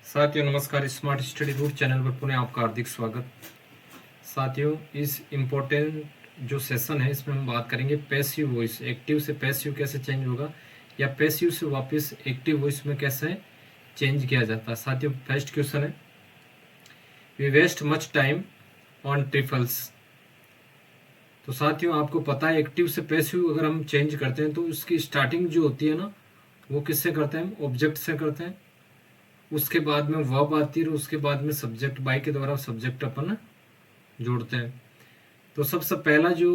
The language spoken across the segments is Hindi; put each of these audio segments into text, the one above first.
साथियों नमस्कार। स्मार्ट स्टडी रूट चैनल पर पुनः आपका हार्दिक स्वागत। साथियों इस इम्पोर्टेंट जो सेशन है इसमें हम बात करेंगे पैसिव वॉइस। एक्टिव से पैसिव कैसे चेंज होगा या पैसिव से वापस एक्टिव वॉइस में कैसे चेंज किया जाता है। साथियों फर्स्ट क्वेश्चन है, we waste much time on triples. तो साथियों आपको पता है एक्टिव से पैसिव अगर हम चेंज करते हैं तो उसकी स्टार्टिंग जो होती है ना वो किससे करते हैं, हम ऑब्जेक्ट से करते हैं। उसके बाद में वर्ब आती है और उसके बाद में सब्जेक्ट बाई के द्वारा सब्जेक्ट अपन जोड़ते हैं। तो सबसे पहला जो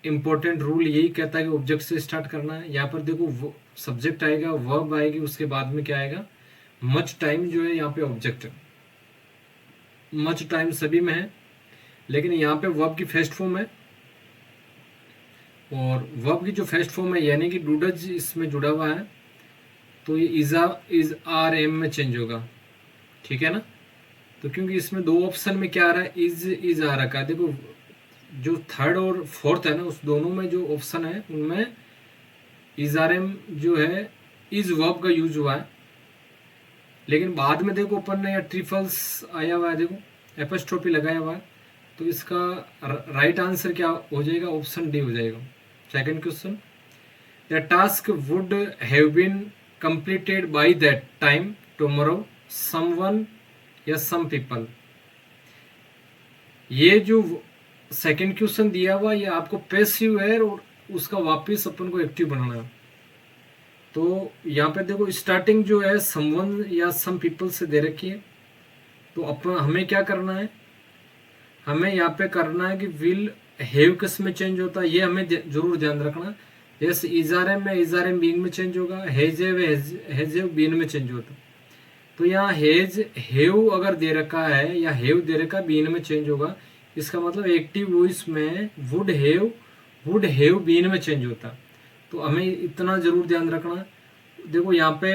इम्पोर्टेंट रूल यही कहता है कि ऑब्जेक्ट से स्टार्ट करना है। यहाँ पर देखो सब्जेक्ट आएगा, वर्ब आएगी, उसके बाद में क्या आएगा, मच टाइम जो है यहाँ पे ऑब्जेक्ट है। मच टाइम सभी में है, लेकिन यहाँ पे वर्ब की फर्स्ट फॉर्म है और वर्ब की जो फर्स्ट फॉर्म है यानी कि डूडज इसमें जुड़ा हुआ है तो ये इज आर एम में चेंज होगा, ठीक है ना। तो क्योंकि इसमें दो ऑप्शन में क्या आ रहा है, इज आ रखा है। देखो जो थर्ड और फोर्थ है ना उस दोनों में जो ऑप्शन है उनमें इज आर एम जो है इज वर्ब का यूज हुआ है, लेकिन बाद में देखो अपन ने या ट्रिपल्स आया हुआ है, देखो एपोस्ट्रोफी लगाया हुआ है। तो इसका राइट आंसर क्या हो जाएगा, ऑप्शन डी हो जाएगा। Second question, the task would have been completed by that time tomorrow someone या some people। ये जो सेकंड क्वेश्चन दिया हुआ ये आपको पैसिव है और उसका वापस अपन को एक्टिव बनाना है। तो यहाँ पे देखो स्टार्टिंग जो है समवन या सम पीपल से दे रखी है, तो अपन हमें क्या करना है, हमें यहाँ पे करना है कि विल हैव किस में चेंज होता है ये हमें जरूर ध्यान रखना। जैसे इजारम में इजारम बीइंग में चेंज होगा, हेजेव बीइंग में चेंज होता। तो यहाँ हेव अगर दे रखा है या हेव दे रखा बीइंग में चेंज होगा, इसका मतलब एक्टिव वॉइस में वुड हैव बीइंग में चेंज होता। तो हमें इतना जरूर ध्यान रखना। देखो यहाँ पे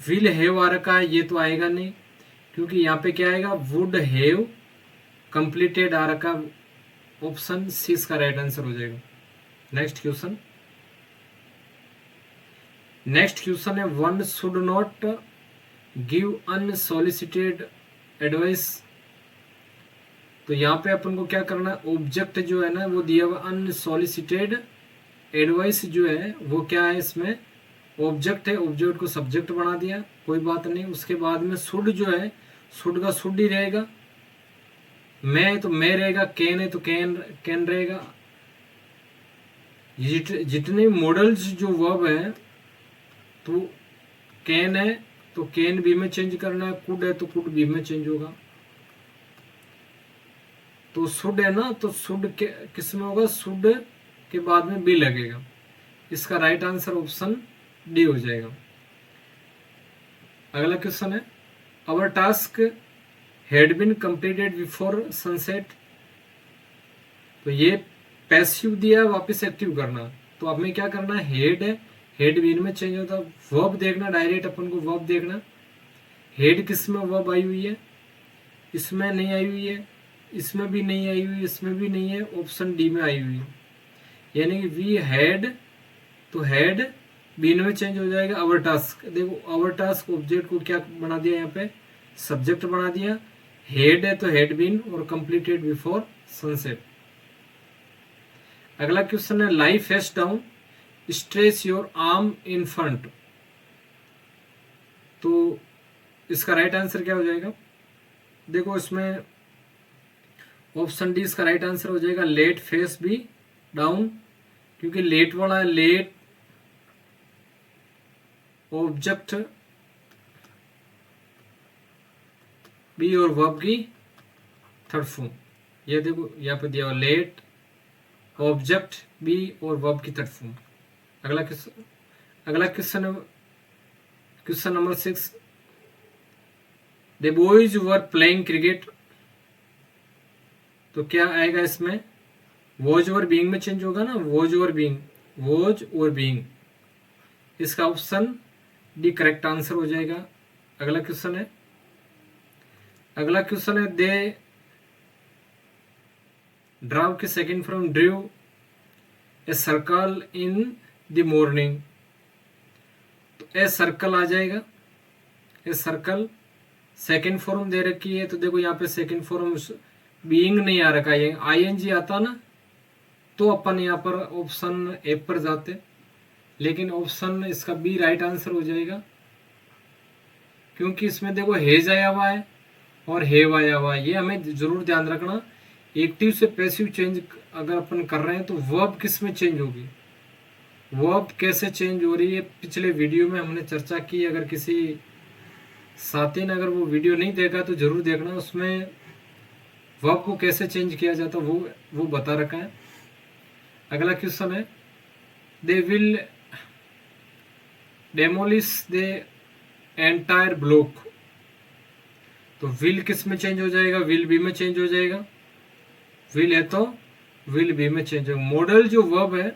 विल हैव आ रखा है, ये तो आएगा नहीं क्योंकि यहाँ पे क्या आएगा, वुड हैव कंप्लीटेड आ रखा। ऑप्शन सी इसका राइट आंसर हो जाएगा। नेक्स्ट क्वेश्चन है, one should not give unsolicited advice. तो यहाँ पे अपन को क्या करना है, ऑब्जेक्ट जो है ना वो दिया हुआ, अनसॉलिसिटेड एडवाइस जो है वो क्या है, इसमें ऑब्जेक्ट है, ऑब्जेक्ट को सब्जेक्ट बना दिया, कोई बात नहीं। उसके बाद में शुड जो है, शुड का शुड ही रहेगा, मैं तो मैं रहेगा, कैन है तो कैन रहेगा। जितने मॉडल्स जो वर्ब है तो कैन है तो कैन बी में चेंज करना है, कुड है तो कुड बी में चेंज होगा। तो शुड है ना तो शुड के किस में होगा, शुड के बाद में बी लगेगा। इसका राइट आंसर ऑप्शन डी हो जाएगा। अगला क्वेश्चन है, our task had been completed before sunset. तो ये पैसिव दिया, वापस एक्टिव करना। तो अब में क्या करना है, हेड है, हेड बीन में चेंज होता। वर्ब देखना, डायरेक्ट अपन को वर्ब देखना। हेड किस में वर्ब आई हुई है, इसमें नहीं आई हुई है, इसमें भी नहीं आई हुई, इसमें भी नहीं है, ऑप्शन डी में आई हुई है। यानी कि वी हैड, तो हेड बीन में चेंज हो जाएगा। आवर टास्क, देखो आवर टास्क ऑब्जेक्ट को क्या बना दिया, यहाँ पे सब्जेक्ट बना दिया। हेड है तो हेड बीन और कंप्लीटेड बिफोर सनसेट। अगला क्वेश्चन है, lie face down stretch your arm in front. तो इसका राइट आंसर क्या हो जाएगा, देखो इसमें ऑप्शन डी इसका राइट आंसर हो जाएगा, लेट फेस बी डाउन। क्योंकि लेट वाला है, लेट ऑब्जेक्ट बी और वर्ब की थर्ड फॉर्म। ये देखो यहाँ पे दिया हुआ, लेट ऑब्जेक्ट बी और वर्ब की थर्ड फॉर्म। अगला क्वेश्चन है question number 6, the boys were playing cricket. तो क्या आएगा इसमें, वॉज ओवर बीइंग में चेंज होगा ना, वॉज ओवर बीइंग। इसका ऑप्शन डी करेक्ट आंसर हो जाएगा। अगला क्वेश्चन है, दे ड्राव के second from Drew a circle in the morning. तो ए सर्कल आ जाएगा, ए सर्कल सेकंड फॉर्म दे रखी है, तो देखो यहाँ पे सेकंड फॉर्म बीइंग नहीं आ रखा है, आईएनजी आता ना तो अपन यहाँ पर ऑप्शन ए पर जाते, लेकिन ऑप्शन इसका बी राइट आंसर हो जाएगा, क्योंकि इसमें देखो हेज आया हुआ है और हेव आया हुआ है। ये हमें जरूर ध्यान रखना, एक्टिव से पैसिव चेंज अगर अपन कर रहे हैं तो वर्ब किस में चेंज होगी, वर्ब कैसे चेंज हो रही है, पिछले वीडियो में हमने चर्चा की। अगर किसी साथी ने अगर वो वीडियो नहीं देखा तो जरूर देखना, उसमें वर्ब को कैसे चेंज किया जाता वो बता रखा है। अगला क्वेश्चन है, they will demolish the entire block, तो विल किस में चेंज हो जाएगा, विल बी में चेंज हो जाएगा, विल है तो विल बी में चेंज होगा। मॉडल जो वर्ब है,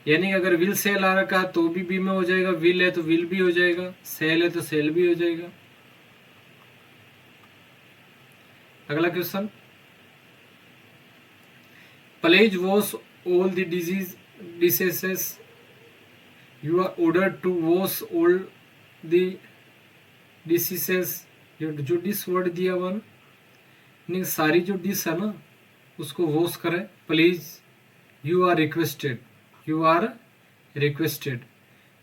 यानी अगर विल सेल आ रखा है तो भी बी में हो जाएगा, विल है तो विल भी हो जाएगा, सेल है तो सेल भी हो जाएगा। अगला question, please wash all the dishes, you are ordered to wash all the dishes. जो डिश वर्ड दिया हुआ ना, सारी जो डिश है ना उसको वॉश करें। Please, you are requested, you are requested.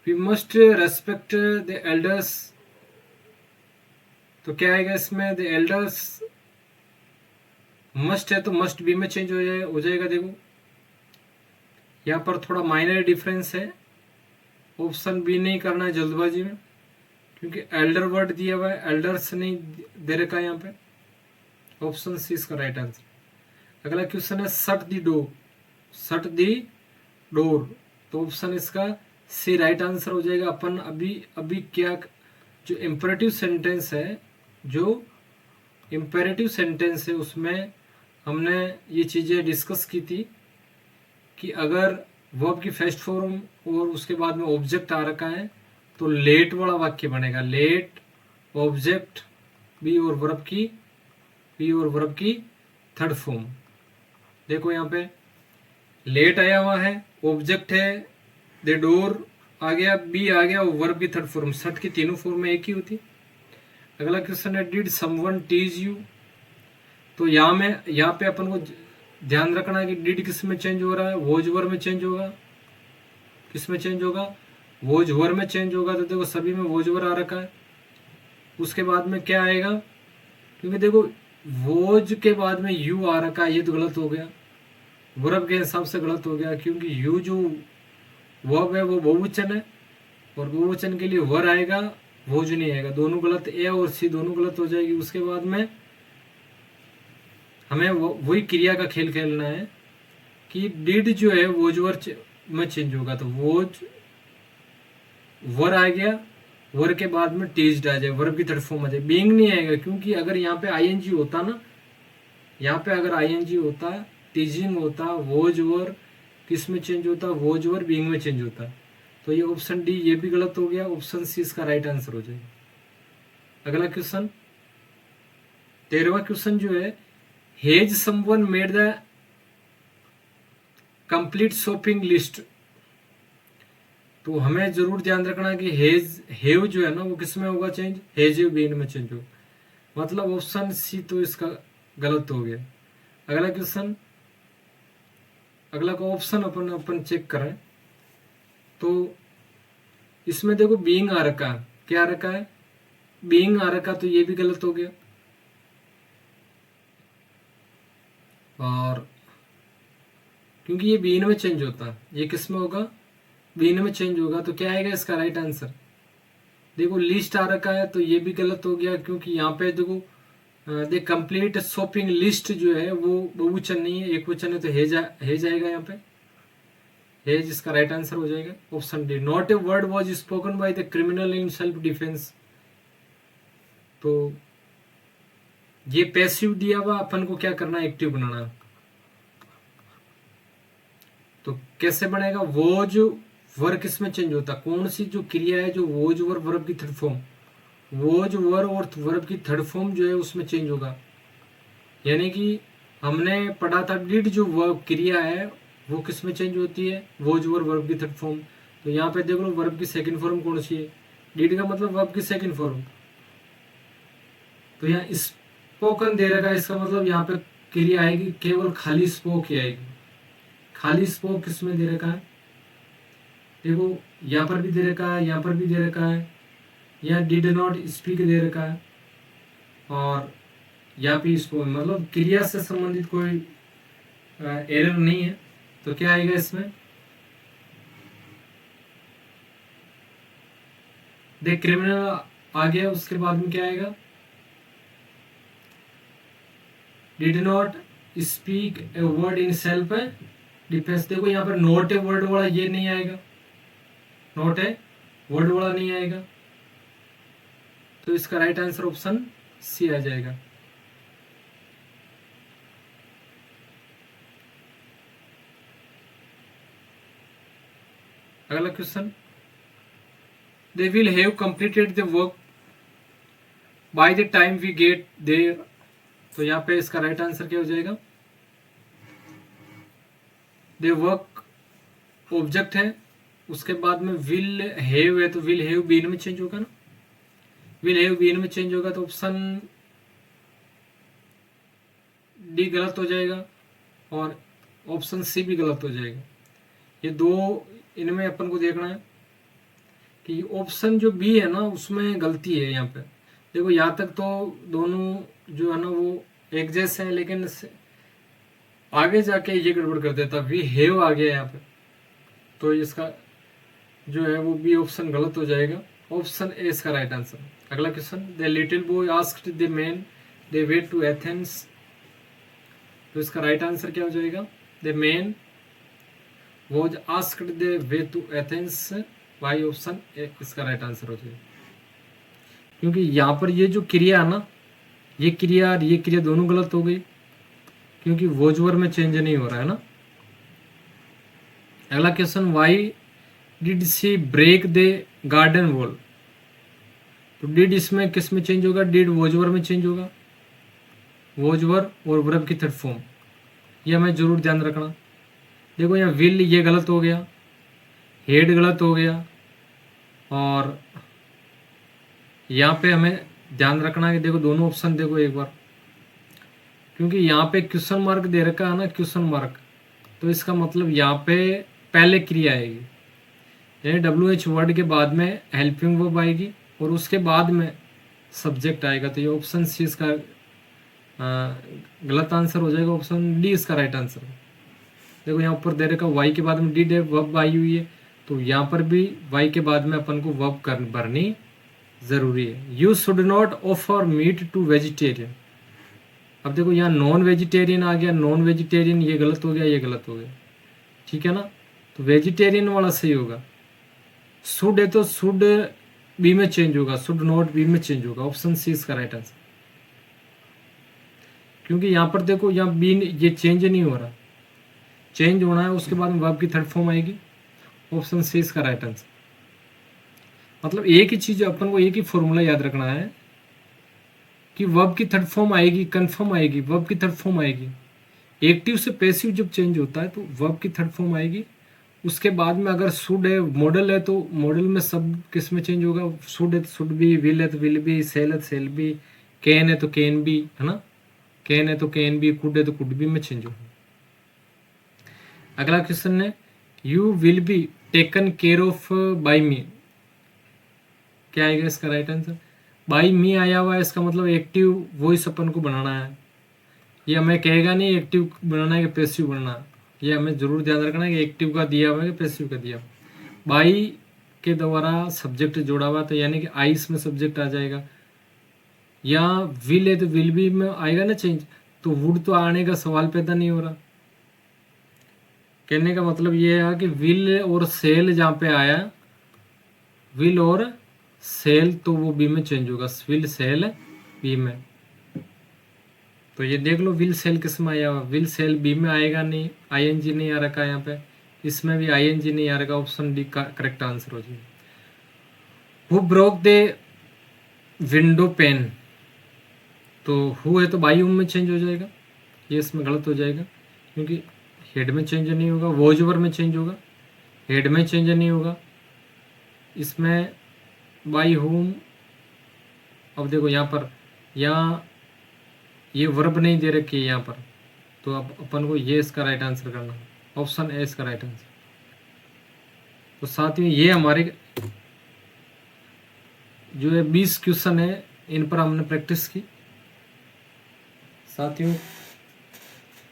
We must respect the elders, तो क्या आएगा इसमें, द एल्डर्स मस्ट है तो मस्ट बी में चेंज हो जाएगा। देखो यहाँ पर थोड़ा माइनर डिफरेंस है, ऑप्शन बी नहीं करना है जल्दबाजी में, क्योंकि एल्डर वर्ड दिया हुआ है, एल्डर्स नहीं दे रखा है यहाँ पे। ऑप्शन सी इसका राइट आंसर। अगला क्वेश्चन है, शट दी डोर, शट दी डोर, तो ऑप्शन इसका सी राइट आंसर हो जाएगा। अपन अभी क्या, जो इम्पेरेटिव सेंटेंस है, जो इम्पेरेटिव सेंटेंस है उसमें हमने ये चीजें डिस्कस की थी कि अगर वर्ब की फर्स्ट फॉर्म और उसके बाद में ऑब्जेक्ट आ रखा है तो लेट वाला वाक्य बनेगा, लेट ऑब्जेक्ट बी और वर्ब की थर्ड फॉर्म। देखो यहाँ पे लेट आया हुआ है, ऑब्जेक्ट है, द डोर आ गया, बी आ गया और वर्ब की थर्ड फॉर्म। शट की तीनों फॉर्म में एक ही होती। अगला क्वेश्चन है, डिड समवन टीज यू, तो यहाँ पे अपन को ध्यान रखना है कि डिड किस में चेंज हो रहा है, वॉज वर्ब में चेंज होगा। किस में चेंज होगा, वॉज वर्ब में चेंज होगा। तो देखो सभी में वॉज वर्ब आ रखा है। उसके बाद में क्या आएगा, क्योंकि देखो वॉज के बाद में यू आ रखा है, ये तो गलत हो गया, वर्ब के हिसाब से गलत हो गया, क्योंकि यू जो वर्ब है वो बहुवचन है और बहुवचन के लिए वर आएगा, वॉज नहीं आएगा, दोनों गलत, ए और सी दोनों गलत हो जाएगी। उसके बाद में हमें वही क्रिया का खेल खेलना है कि डिड जो है वॉज वर्ब में चेंज होगा, तो वॉज वर आ गया, वर के बाद में टीज्ड आ जाए, वर्ब की थर्ड फॉर्म आ जाए। बीइंग नहीं आएगा, क्योंकि अगर यहाँ पे आईएनजी होता ना, यहाँ पे अगर आईएनजी होता, टीजिंग होता, वॉज वर किस में चेंज होता, वॉज वर बीइंग में चेंज होता। तो ये ऑप्शन डी ये भी गलत हो गया, ऑप्शन सी इसका राइट आंसर हो जाएगा। अगला क्वेश्चन 13वां क्वेश्चन जो है, has someone made the complete shopping list, तो हमें जरूर ध्यान रखना कि हेव जो है ना वो किस में होगा चेंज, हेज बीइंग में चेंज होगा। मतलब ऑप्शन सी तो इसका गलत हो गया। अगला क्वेश्चन, अगला का ऑप्शन अपन चेक करें तो इसमें देखो बीइंग आ रखा है, क्या आ रखा है, बीइंग आ रखा, तो ये भी गलत हो गया। और क्योंकि ये बीइंग में चेंज होता है, ये किस में होगा, बीइंग में चेंज होगा, तो क्या आएगा इसका राइट आंसर। देखो लिस्ट आ रखा है तो ये भी गलत हो गया, क्योंकि यहाँ पे देखो द कंप्लीट शॉपिंग लिस्ट जो है वो बहुवचन नहीं है, एक वचन है, तो हेज आएगा यहाँ पे, हेज इसका राइट आंसर हो जाएगा। Option D, not a word was spoken by the criminal in self defence, तो ये पैसिव दिया हुआ, अपन को क्या करना है, एक्टिव बनाना। तो कैसे बनेगा, वॉज वर्ब किस में चेंज होता, कौन सी जो क्रिया है जो वॉज वर्ब की थर्ड फॉर्म, वॉज वर्ब और वर्ब की थर्ड फॉर्म जो है उसमें चेंज होगा। यानी कि हमने पढ़ा था डिड जो वर्ब क्रिया है वो किस में चेंज होती है, वॉज वर्ब की थर्ड फॉर्म। तो यहाँ पे देख लो वर्ब की सेकंड फॉर्म कौन सी है, डिड का मतलब वर्ब की सेकंड फॉर्म, तो यहाँ स्पोकन दे रखा है, इसका मतलब यहाँ पे क्रिया आएगी केवल खाली स्पोक ही आएगी। खाली स्पोक किसमें दे रखा है, देखो यहाँ पर भी दे रखा है, यहाँ पर भी दे रखा है, यहाँ डिड नॉट स्पीक दे रखा है, और यहाँ पे स्पोक, मतलब क्रिया से संबंधित कोई एरर नहीं है। तो क्या आएगा इसमें, द क्रिमिनल आ गया, उसके बाद में क्या आएगा, did not speak a word in self defence. देखो यहाँ पर नॉट ए वर्ड वाला ये नहीं आएगा, नॉट ए वर्ड वाला नहीं आएगा, तो इसका राइट आंसर ऑप्शन सी आ जाएगा। अगला question, they will have completed the work by the time we get there. तो यहाँ पे इसका राइट आंसर क्या हो जाएगा, दे वर्क ऑब्जेक्ट है, उसके बाद में विल हैव है, तो विल हैव बीन में चेंज होगा ना, विल हैव बीन में चेंज होगा, तो ऑप्शन डी गलत हो जाएगा और ऑप्शन सी भी गलत हो जाएगा। ये दो इनमें अपन को देखना है कि ऑप्शन जो बी है ना उसमें गलती है। यहाँ पे देखो यहाँ तक तो दोनों जो है ना वो एक जैसे हैं, लेकिन आगे जाके ये गड़बड़ कर देता, वी हैव आ गया यहाँ पे, तो इसका जो है वो बी ऑप्शन गलत हो जाएगा, ऑप्शन ए इसका राइट आंसर। अगला question, the little boy asked the man the way to Athens. तो इसका राइट आंसर क्या हो जाएगा, the man was asked the way to Athens, why option A इसका राइट आंसर हो जाएगा। क्योंकि यहाँ पर ये जो क्रिया है ना, ये क्रिया और ये क्रिया दोनों गलत हो गई, क्योंकि वोजवर में चेंज नहीं हो रहा है ना। अगला question, why did she break the garden wall. तो डिड इसमें किस में चेंज होगा, डिड वोजवर में चेंज होगा, वोजवर और वर्ब की थर्ड फॉर्म, ये हमें जरूर ध्यान रखना। देखो यहाँ विल ये गलत हो गया, हेड गलत हो गया, और यहाँ पे हमें ध्यान रखना है कि देखो दोनों ऑप्शन देखो एक बार, क्योंकि यहाँ पे क्वेश्चन मार्क दे रखा है ना, क्वेश्चन मार्क, तो इसका मतलब यहाँ पे पहले क्रिया आएगी, यानी WH वर्ड के बाद में हेल्पिंग वर्ब आएगी और उसके बाद में सब्जेक्ट आएगा। तो ये ऑप्शन सी इसका गलत आंसर हो जाएगा, ऑप्शन डी इसका राइट आंसर। देखो यहाँ ऊपर दे रखा वाई के बाद में डिड है, वर्ब आई हुई है, तो यहाँ पर भी वाई के बाद में अपन को वर्ब भरनी जरूरी है। You should not offer meat to vegetarian. अब देखो यहाँ नॉन वेजिटेरियन आ गया, नॉन वेजिटेरियन ये गलत हो गया, ये गलत हो गया, ठीक है ना। तो वेजिटेरियन वाला सही होगा। शुड है तो शुड बी में चेंज होगा, शुड नॉट बी में चेंज होगा, ऑप्शन सी इसका राइट आंसर। क्योंकि यहाँ पर देखो यहाँ बी ये चेंज नहीं हो रहा, चेंज होना है उसके बाद वर्ब की थर्ड फॉर्म आएगी, ऑप्शन सी इसका राइट आंसर। मतलब एक ही चीज अपन को एक ही फॉर्मूला याद रखना है कि वर्ब की थर्ड फॉर्म आएगी, कंफर्म आएगी, वर्ब की थर्ड फॉर्म आएगी। एक्टिव से पैसिव जब चेंज होता है तो वर्ब की थर्ड फॉर्म आएगी, उसके बाद में अगर शुड है, मॉडल है, तो मॉडल में सब किस में चेंज होगा, शुड है तो शुड बी, विल है तो विल बी, सेल है तो सेल बी, कैन है तो कैन बी, है ना, कैन है तो कैन बी, कुड है तो कुड बी में चेंज होगा। अगला क्वेश्चन है, you will be taken care of by me. क्या आएगा इसका राइट आंसर, बाई मी आया हुआ है, इसका मतलब एक्टिव वॉइस अपन को बनाना है। ये हमें कहेगा नहीं एक्टिव बनाना है कि पैसिव बनाना है, ये हमें जरूर ध्यान रखना है कि एक्टिव का दिया हुआ है कि पैसिव का दिया हुआ। बाई के द्वारा सब्जेक्ट जोड़ा हुआ, तो यानी कि आई इसमें सब्जेक्ट आ जाएगा। या विल है तो विल बी में आएगा ना चेंज, तो वुड तो आने का सवाल पैदा नहीं हो रहा। कहने का मतलब ये है कि विल और सेल जहाँ पे आया, विल और सेल, तो वो बी में चेंज होगा, विल सेल बी में। तो ये देख लो विल सेल किस में आया हुआ, विल सेल बी में आएगा नहीं, आईएनजी नहीं आ रखा यहाँ पे, इसमें भी आईएनजी नहीं आ रखा, ऑप्शन डी का करेक्ट आंसर हो जाएगा। Who broke the window pane, तो हु है तो बाई हुम में चेंज हो जाएगा, ये इसमें गलत हो जाएगा, क्योंकि हेड में चेंज नहीं होगा, वॉजवर में चेंज होगा, हेड में चेंज नहीं होगा, इसमें बाई होम। अब देखो यहाँ पर या ये वर्ब नहीं दे रखी है यहाँ पर, तो अब अपन को ये इसका राइट आंसर करना, ऑप्शन ए इसका राइट आंसर। तो साथियों ये हमारे जो है 20 क्वेश्चन है, इन पर हमने प्रैक्टिस की। साथियों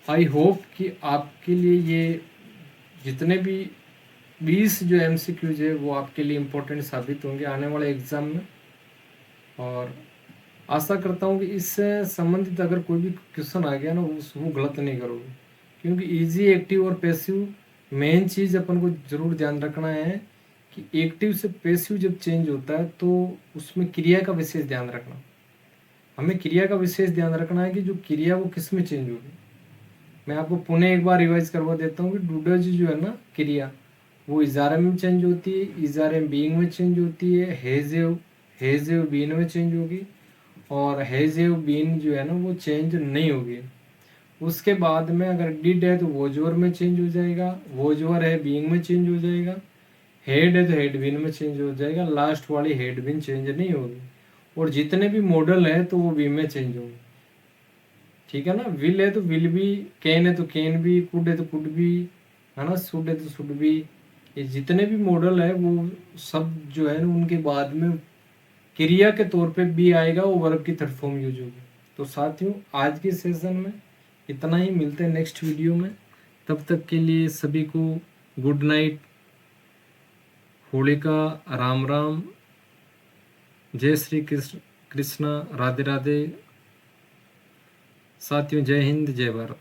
आई होप कि आपके लिए ये जितने भी 20 जो MCQs है वो आपके लिए इम्पोर्टेंट साबित होंगे आने वाले एग्ज़ाम में, और आशा करता हूँ कि इससे संबंधित अगर कोई भी क्वेश्चन आ गया ना वो गलत नहीं करोगे, क्योंकि इजी, एक्टिव और पैसिव मेन चीज़ अपन को ज़रूर ध्यान रखना है कि एक्टिव से पैसिव जब चेंज होता है तो उसमें क्रिया का विशेष ध्यान रखना। हमें क्रिया का विशेष ध्यान रखना है कि जो क्रिया वो किस में चेंज होगी। मैं आपको पुनः एक बार रिवाइज करवा देता हूँ कि डूडज जो है ना क्रिया, वो इजारे में चेंज होती है, इजारे बीइंग में चेंज होती है, हेजेव बीन में चेंज होगी, और हेजेव बीन जो है ना वो चेंज नहीं होगी। उसके बाद में अगर डिड है तो वोजवर में चेंज हो जाएगा, वोजवर है बीइंग में चेंज हो जाएगा, हेड है तो हेड बीन में चेंज हो जाएगा, लास्ट वाली हेड बीन चेंज नहीं होगी, और जितने भी मॉडल है तो वो बी में चेंज होंगे। ठीक है ना, विल है तो विल भी, कैन है तो कैन भी, कुड है तो कुड भी, है ना, शुड है तो शुड भी, ये जितने भी मॉडल है वो सब जो है ना उनके बाद में क्रिया के तौर पे भी आएगा, वो वर्ब की थर्ड फॉर्म यूज होगी। तो साथियों आज के सेशन में इतना ही, मिलते हैं नेक्स्ट वीडियो में। तब तक के लिए सभी को गुड नाइट, होलिका, राम राम, जय श्री कृष्ण कृष्णा, राधे राधे। साथियों जय हिंद, जय भारत।